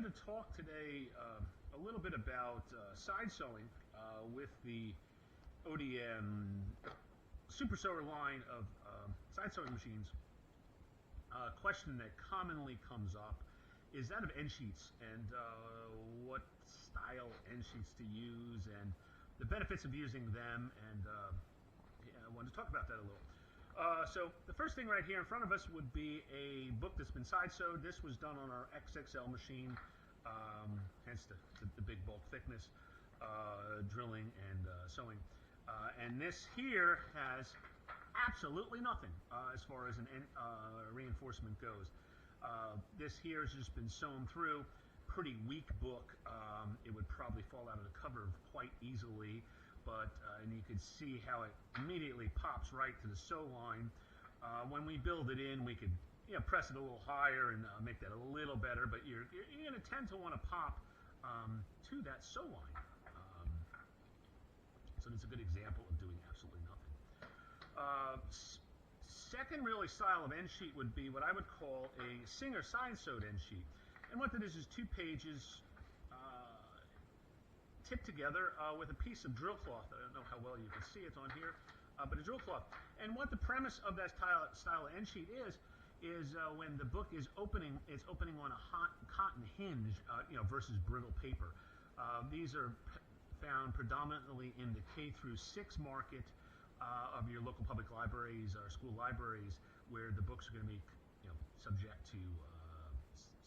wanted to talk today a little bit about side sewing with the ODM Super Sewer line of side sewing machines. A question that commonly comes up is that of EndSheets and what style EndSheets to use and the benefits of using them, and I wanted to talk about that a little. So the first thing right here in front of us would be a book that's been side sewed. This was done on our XXL machine, hence the big bulk thickness, drilling and sewing. And this here has absolutely nothing as far as reinforcement goes. This here has just been sewn through. Pretty weak book. It would probably fall out of the cover quite easily, but and you can see how it immediately pops right to the sew line. When we build it in, we could press it a little higher and make that a little better, but you're going to tend to want to pop to that sew line. So it's a good example of doing absolutely nothing. Second really style of end sheet would be what I would call a Singer side sewed end sheet. And what that is 2 pages tipped together with a piece of drill cloth. I don't know how well you can see it on here, but a drill cloth. And what the premise of that style of end sheet is when the book is opening, it's opening on a hot cotton hinge, versus brittle paper. These are found predominantly in the K through 6 market of your local public libraries or school libraries, where the books are going to be subject to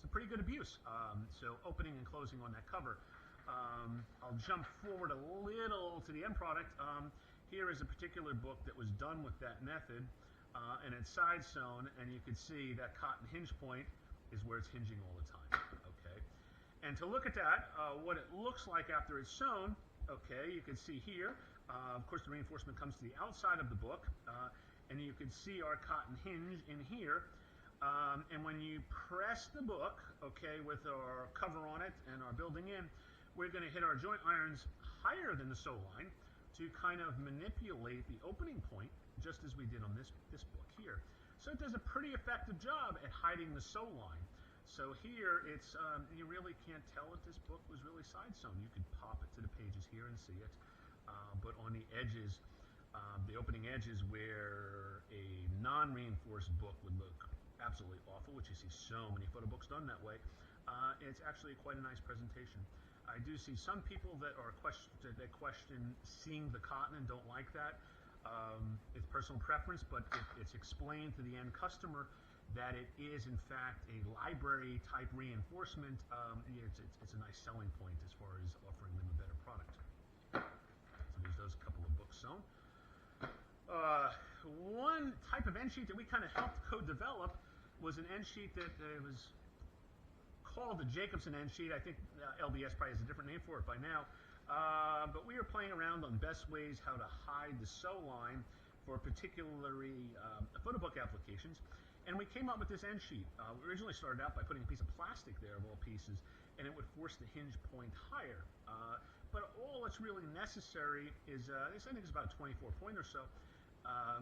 some pretty good abuse. So opening and closing on that cover. I'll jump forward a little to the end product. Here is a particular book that was done with that method, and it's side sewn, and you can see that cotton hinge point is where it's hinging all the time. Okay, and to look at that, what it looks like after it's sewn. Okay, you can see here. Of course, the reinforcement comes to the outside of the book, and you can see our cotton hinge in here. And when you press the book, okay, with our cover on it and our building in, we're going to hit our joint irons higher than the sew line to kind of manipulate the opening point, just as we did on this book here. So it does a pretty effective job at hiding the sew line. So here, it's you really can't tell if this book was really side sewn. You could pop it to the pages here and see it, but on the edges, the opening edges where a non-reinforced book would look absolutely awful, which you see so many photo books done that way. It's actually quite a nice presentation. I do see some people that question seeing the cotton and don't like that. It's personal preference, but it's explained to the end customer that it is in fact a library type reinforcement. It's a nice selling point as far as offering them a better product. So there's those couple of books sewn. One type of end sheet that we kind of helped co-develop was an end sheet that was called the Jacobson end sheet. I think LBS probably has a different name for it by now. But we were playing around on best ways how to hide the sew line for particularly photo book applications. And we came up with this end sheet. We originally started out by putting a piece of plastic there of all pieces, and it would force the hinge point higher. But all that's really necessary is, this I think is about a 24 point or so,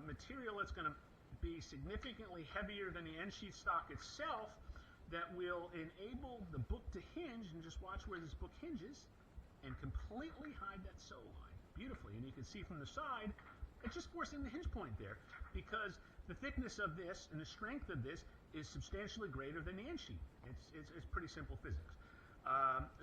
material that's going to be significantly heavier than the end sheet stock itself that will enable the book to hinge, and just watch where this book hinges, and completely hide that sew line beautifully. And you can see from the side, it's just forcing the hinge point there, because the thickness of this and the strength of this is substantially greater than the end sheet. It's pretty simple physics.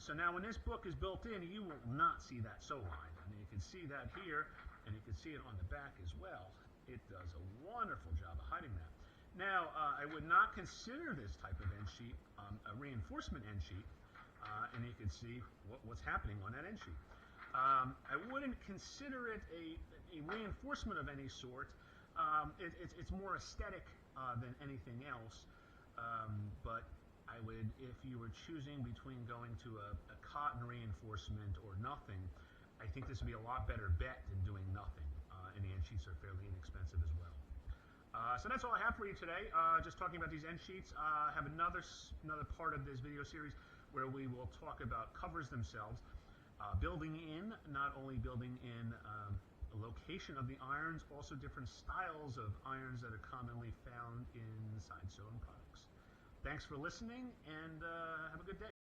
So now when this book is built in, you will not see that sew line. And you can see that here, and you can see it on the back as well. It does a wonderful job of hiding that. Now, I would not consider this type of end sheet a reinforcement end sheet, and you can see what's happening on that end sheet. I wouldn't consider it a reinforcement of any sort. It's more aesthetic than anything else, but I would, if you were choosing between going to a cotton reinforcement or nothing, I think this would be a lot better bet than doing nothing, and the end sheets are fairly inexpensive as well. So that's all I have for you today, just talking about these end sheets. I have another part of this video series where we will talk about covers themselves, building in, not only building in the location of the irons, also different styles of irons that are commonly found in side sewn products. Thanks for listening, and have a good day.